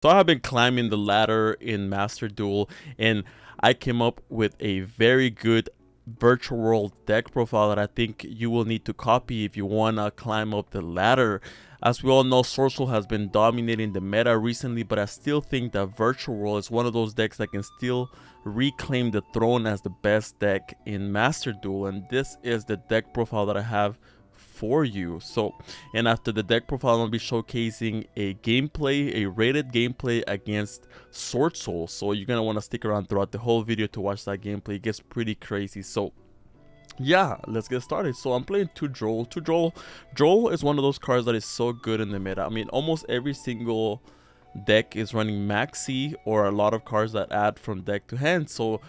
So I have been climbing the ladder in Master Duel, and I came up with a very good virtual world deck profile that I think you will need to copy if you wanna climb up the ladder. As we all know, Sorcerer has been dominating the meta recently, but I still think that Virtual World is one of those decks that can still reclaim the throne as the best deck in Master Duel, and this is the deck profile that I have for you. So, and after the deck profile, I'm gonna be showcasing a gameplay, a rated gameplay against Sword Soul. So you're gonna want to stick around throughout the whole video to watch that gameplay. It gets pretty crazy. So yeah, let's get started. So I'm playing two Droll. Droll is one of those cards that is so good in the meta. I mean, almost every single deck is running Maxi or a lot of cards that add from deck to hand. So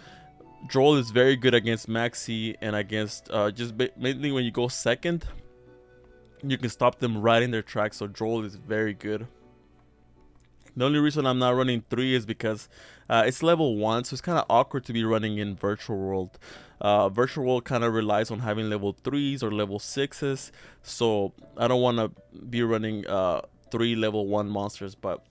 Droll is very good against Maxi and against mainly when you go second, you can stop them right in their tracks. So Droll is very good. The only reason I'm not running 3 is because it's level 1, so it's kind of awkward to be running in Virtual World. Virtual World kind of relies on having level 3s or level 6s, so I don't want to be running 3 level 1 monsters. But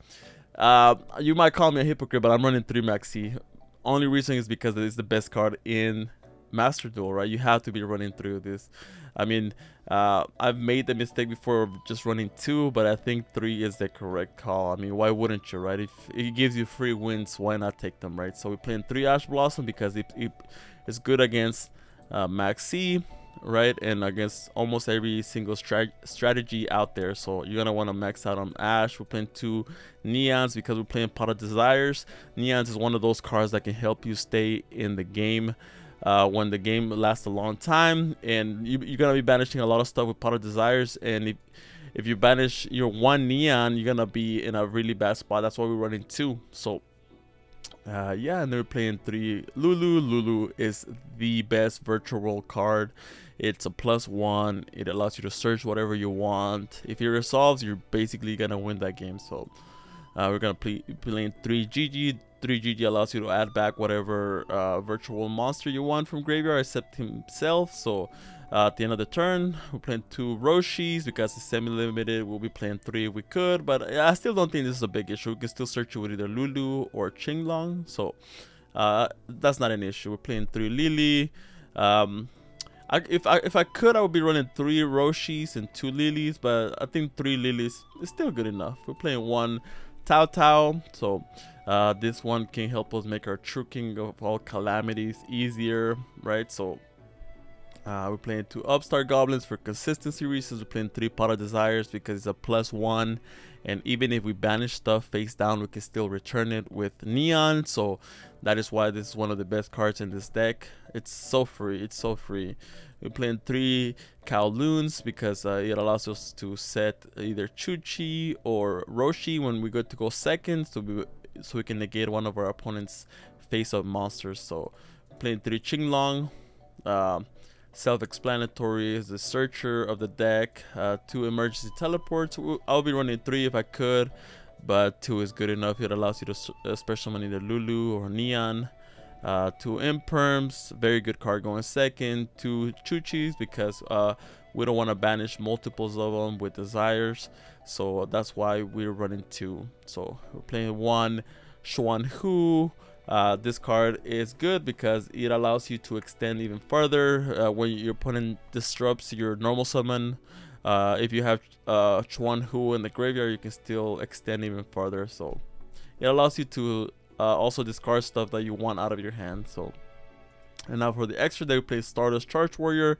you might call me a hypocrite, but I'm running 3 Maxi. Only reason is because it is the best card in Master Duel, right? You have to be running through this. I mean, I've made the mistake before of just running 2, but I think 3 is the correct call. I mean, why wouldn't you, right? If it gives you free wins, why not take them, right? So we're playing 3 Ash Blossom because it's good against Maxi, right? And against almost every single strategy out there. So you're gonna want to max out on Ash. We're playing 2 Neons because we're playing Pot of Desires. Neons is one of those cards that can help you stay in the game when the game lasts a long time, and you're gonna be banishing a lot of stuff with Pot of Desires. And if you banish your 1 Neon, you're gonna be in a really bad spot. That's why we're running 2. So yeah, and they're playing 3 Lulu. Lulu is the best virtual world card. It's a +1. It allows you to search whatever you want. If it resolves, you're basically gonna win that game. So we're gonna playing 3 GG. 3 GG allows you to add back whatever virtual monster you want from graveyard except himself. So at the end of the turn, we're playing 2 Roshis because it's semi-limited. We'll be playing 3 if we could, but I still don't think this is a big issue. We can still search it with either Lulu or Qinglong, so that's not an issue. We're playing 3 Lily. If I could, I would be running 3 Roshis and 2 Lilies, but I think 3 Lilies is still good enough. We're playing 1 Tao Tao, so this one can help us make our True King of all calamities easier, right? So we're playing 2 Upstart Goblins for consistency reasons. We're playing 3 Pot of Desires because it's a +1, and even if we banish stuff face down, we can still return it with Neon. So that is why this is one of the best cards in this deck. It's so free. It's so free. We're playing 3 Kowloons because it allows us to set either Chuchi or Roshi when we go to go second, so we can negate one of our opponent's face-up monsters. So playing 3 Qinglong. Self-explanatory is the searcher of the deck. 2 emergency teleports. I'll be running 3 if I could, but 2 is good enough. It allows you to special summon either Lulu or Neon. 2 Imperms, very good card going second. 2 Chuchis because we don't want to banish multiples of them with desires, so that's why we're running 2. So we're playing 1 Xuan Hu. This card is good because it allows you to extend even further when your opponent disrupts your normal summon. If you have Xuan Hu in the graveyard, you can still extend even further. So it allows you to also discard stuff that you want out of your hand. So, and now for the extra deck, we play Stardust Charge Warrior.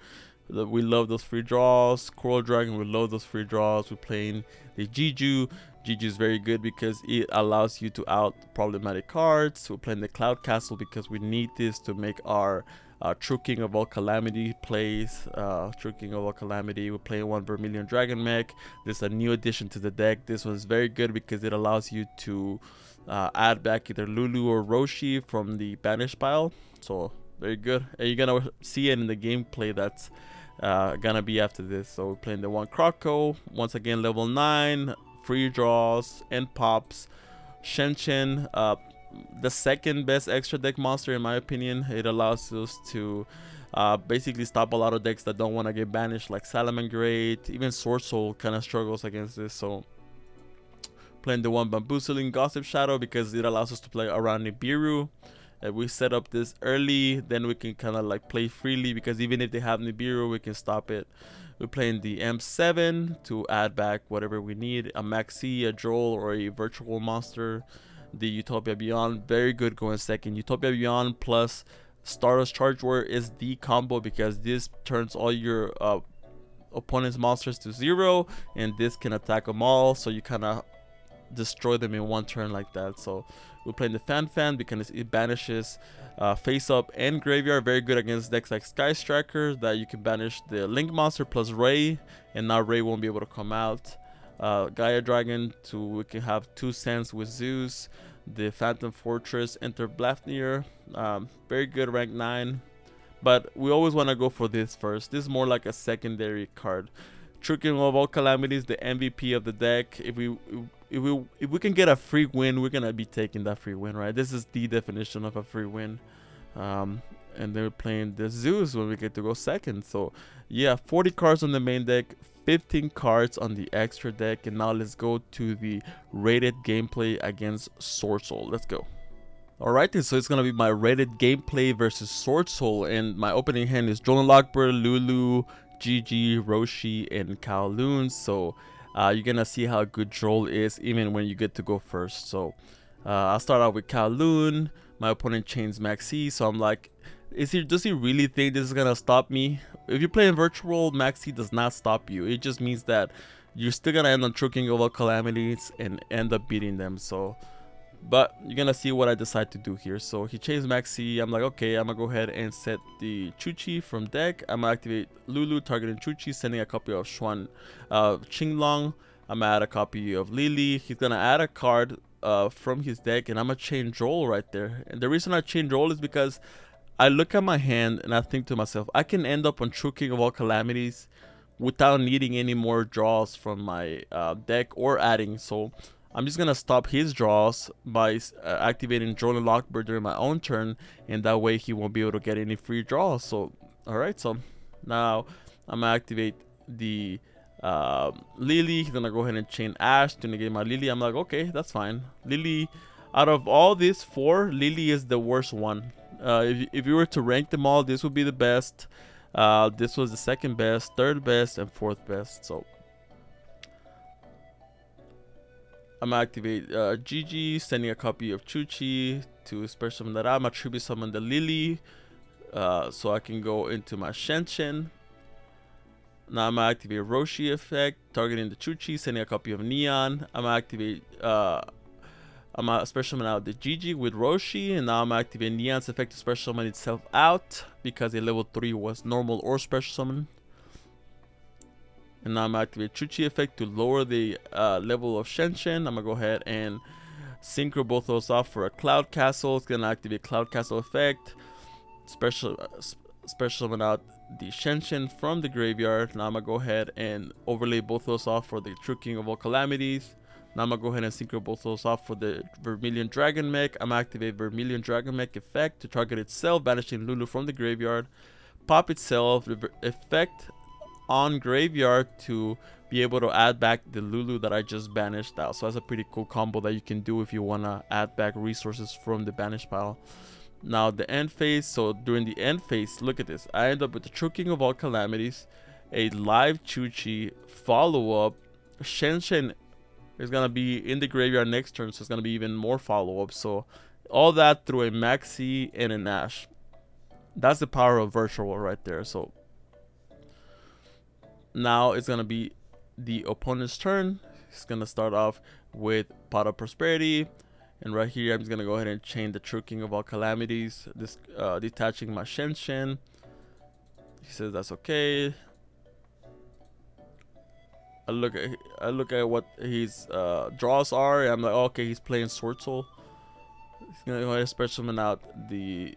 We love those free draws. Coral Dragon, we love those free draws. We're playing the Jiju. Jiju is very good because it allows you to out problematic cards. We're playing the Cloud Castle because we need this to make our True King of all calamity plays. True King of all calamity. We're playing 1 Vermilion Dragon Mech. This is a new addition to the deck. This one's very good because it allows you to add back either Lulu or Roshi from the banish pile. So very good, and you're gonna see it in the gameplay that's gonna be after this. So we're playing the 1 Croco, once again level 9, free draws and pops. Shen, the second best extra deck monster in my opinion. It allows us to basically stop a lot of decks that don't want to get banished, like Salamangreat. Even Sword Soul kind of struggles against this. So Playing the one Bamboozling Gossip Shadow because it allows us to play around Nibiru. If we set up this early, then we can kind of like play freely, because even if they have Nibiru, we can stop it. We're playing the M7 to add back whatever we need. A Maxi, a Droll, or a virtual monster. The Utopia Beyond, very good going second. Utopia Beyond plus Stardust Charge War is the combo, because this turns all your opponent's monsters to 0, and this can attack them all, so you kind of destroy them in one turn like that. So we're playing the Fan because it banishes face up and graveyard, very good against decks like Sky Striker, that you can banish the Link monster plus Ray, and now Ray won't be able to come out. Gaia Dragon, we can have 2 cents with Zeus. The Phantom Fortress, Enter Blafnir, very good rank 9, but we always want to go for this first. This is more like a secondary card. Tricking of all calamities, the MVP of the deck. If we can get a free win, we're gonna be taking that free win, right? This is the definition of a free win. And they're playing the Zeus when we get to go second. So yeah, 40 cards on the main deck, 15 cards on the extra deck, and now let's go to the rated gameplay against Sword Soul. Let's go. Alright, so it's gonna be my rated gameplay versus Sword Soul, and my opening hand is Jolan Lockbird, Lulu, GG, Roshi, and Kowloon. So you're gonna see how good Droll is even when you get to go first. So I'll start out with Kowloon. My opponent chains Maxi, so I'm like, does he really think this is gonna stop me? If you're playing virtual, Maxi does not stop you. It just means that you're still gonna end up tricking over calamities and end up beating them. So, but you're gonna see what I decide to do here. So he chains Maxi. I'm like, okay, I'm gonna go ahead and set the Chuchi from deck. I'm gonna activate Lulu, targeting Chuchi, sending a copy of Qinglong. I'm gonna add a copy of Lily. He's gonna add a card from his deck, and I'm gonna chain Droll right there. And the reason I chain Droll is because I look at my hand and I think to myself, I can end up on True King of all calamities without needing any more draws from my deck or adding. So I'm just gonna stop his draws by activating Jolan Lockbird during my own turn, and that way he won't be able to get any free draws. So alright, so now I'm gonna activate the Lily. He's gonna go ahead and chain Ash to negate my Lily. I'm like, okay, that's fine. Lily, out of all these 4, Lily is the worst one. If you were to rank them all, this would be the best. This was the second best, third best, and fourth best. So I'm gonna activate GG, sending a copy of Chuchi to special summon that. I'm gonna tribute summon the Lily, so I can go into my Shenshin. Now I'm gonna activate Roshi effect, targeting the Chuchi, sending a copy of Neon. I'm gonna activate I'm gonna special summon out the GG with Roshi, and now I'm gonna activate Neon's effect to special summon itself out, because a level 3 was normal or special summon. And now I'm gonna activate Chuchi effect to lower the level of Shenshin. I'm gonna go ahead and synchro both those off for a Cloud Castle. It's gonna activate Cloud Castle effect, special summon out the Shenshin from the graveyard. Now I'm gonna go ahead and overlay both those off for the True King of all calamities. Now I'm gonna go ahead and synchro both those off for the Vermilion Dragon Mech. I'm gonna activate Vermilion Dragon Mech effect to target itself, banishing Lulu from the graveyard. Pop itself effect on graveyard to be able to add back the Lulu that I just banished out. So that's a pretty cool combo that you can do if you want to add back resources from the banish pile. Now the end phase. So during the end phase, look at this. I end up with the True King of all calamities, a live Chuchi, follow up. Shenshin is gonna be in the graveyard next turn, so it's gonna be even more follow up. So all that through a Maxi and an Ash. That's the power of virtual right there. So now it's gonna be the opponent's turn. He's gonna start off with Pot of Prosperity, and right here I'm just gonna go ahead and chain the True King of all calamities. This detaching my Shenshin. He says that's okay. I look at what his draws are, and I'm like, oh, okay, he's playing Sword Soul. He's gonna go ahead and special summon out the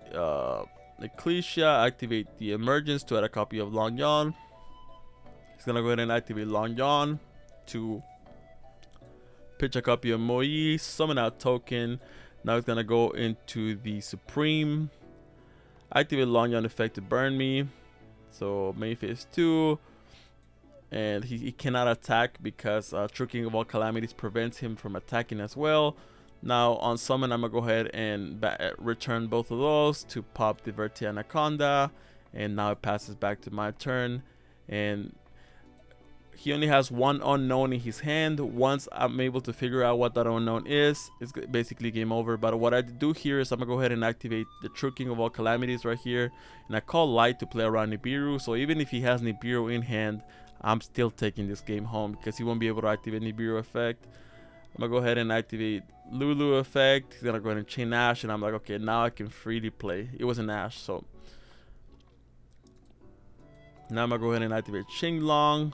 Ecclesia, activate the Emergence to add a copy of Long Yawn. He's gonna go ahead and activate Long Yawn to pitch a copy of Moi, summon out token. Now he's gonna go into the Supreme, activate Long Yawn effect to burn me. So main phase 2, and he cannot attack because True King of All Calamities prevents him from attacking as well. Now on summon, I'm gonna go ahead and return both of those to pop the Verte Anaconda, and now it passes back to my turn, and he only has one unknown in his hand. Once I'm able to figure out what that unknown is, it's basically game over. But what I do here is I'm gonna go ahead and activate the True King of All Calamities right here, and I call Light to play around Nibiru. So even if he has Nibiru in hand, I'm still taking this game home because he won't be able to activate Nibiru effect. I'm gonna go ahead and activate Lulu effect. He's gonna go ahead and chain Ash, and I'm like, okay, now I can freely play. It was an Ash, so now I'm gonna go ahead and activate Qinglong,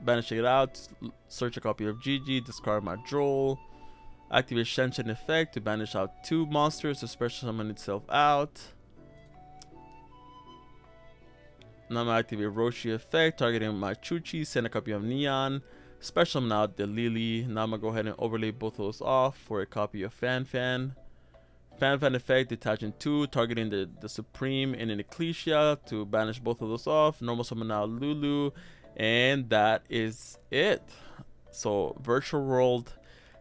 banish it out, search a copy of Gigi, discard my Droll, activate Shenshin effect to banish out 2 monsters to special summon itself out. Now I'm gonna activate Roshi effect, targeting my Chuchi, send a copy of Neon, special summon out the Lily. Now I'm gonna go ahead and overlay both of those off for a copy of Fan effect, detaching 2, targeting the Supreme and an Ecclesia to banish both of those off. Normal summon out Lulu, and that is it. So Virtual World,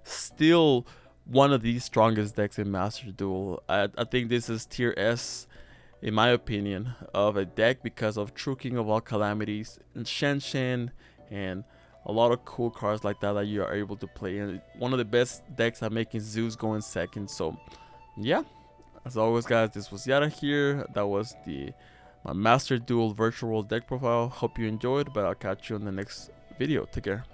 still one of the strongest decks in Master Duel. I think this is tier S, in my opinion, of a deck because of True King of All Calamities and Shenshin and a lot of cool cards like that you are able to play. And one of the best decks at making Zeus go in second. So yeah, as always guys, this was Yara here. That was my Master Duel Virtual World deck profile. Hope you enjoyed, but I'll catch you in the next video. Take care.